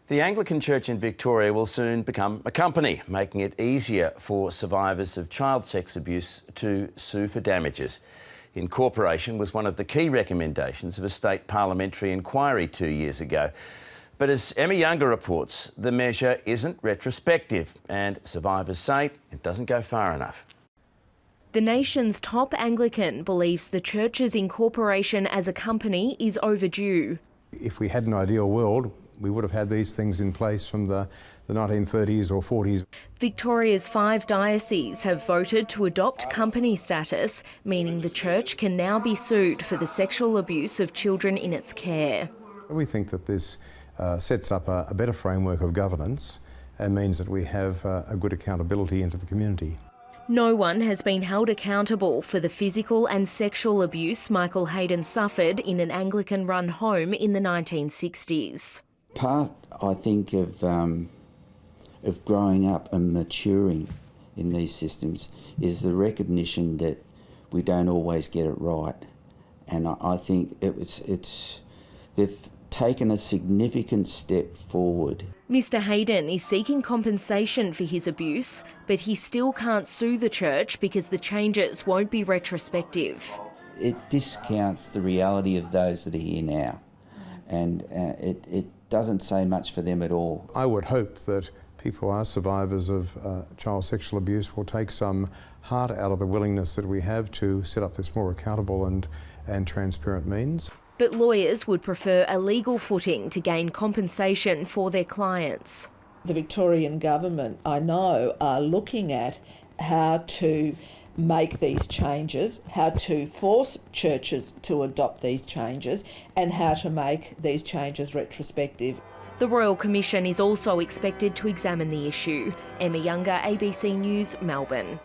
The Anglican Church in Victoria will soon become a company, making it easier for survivors of child sex abuse to sue for damages. Incorporation was one of the key recommendations of a state parliamentary inquiry 2 years ago. But as Emma Younger reports, the measure isn't retrospective and survivors say it doesn't go far enough. The nation's top Anglican believes the church's incorporation as a company is overdue. If we had an ideal world, we would have had these things in place from the 1930s or 40s. Victoria's 5 dioceses have voted to adopt company status, meaning the church can now be sued for the sexual abuse of children in its care. We think that this sets up a better framework of governance and means that we have a good accountability into the community. No one has been held accountable for the physical and sexual abuse Michael Hayden suffered in an Anglican-run home in the 1960s. Part, I think, of growing up and maturing in these systems is the recognition that we don't always get it right. And I think they've taken a significant step forward. Mr Hayden is seeking compensation for his abuse, but he still can't sue the church because the changes won't be retrospective. It discounts the reality of those that are here now, and it doesn't say much for them at all. I would hope that people who are survivors of child sexual abuse will take some heart out of the willingness that we have to set up this more accountable and transparent means. But lawyers would prefer a legal footing to gain compensation for their clients. The Victorian government, I know, are looking at how to make these changes, how to force churches to adopt these changes, and how to make these changes retrospective. The Royal Commission is also expected to examine the issue. Emma Younger, ABC News, Melbourne.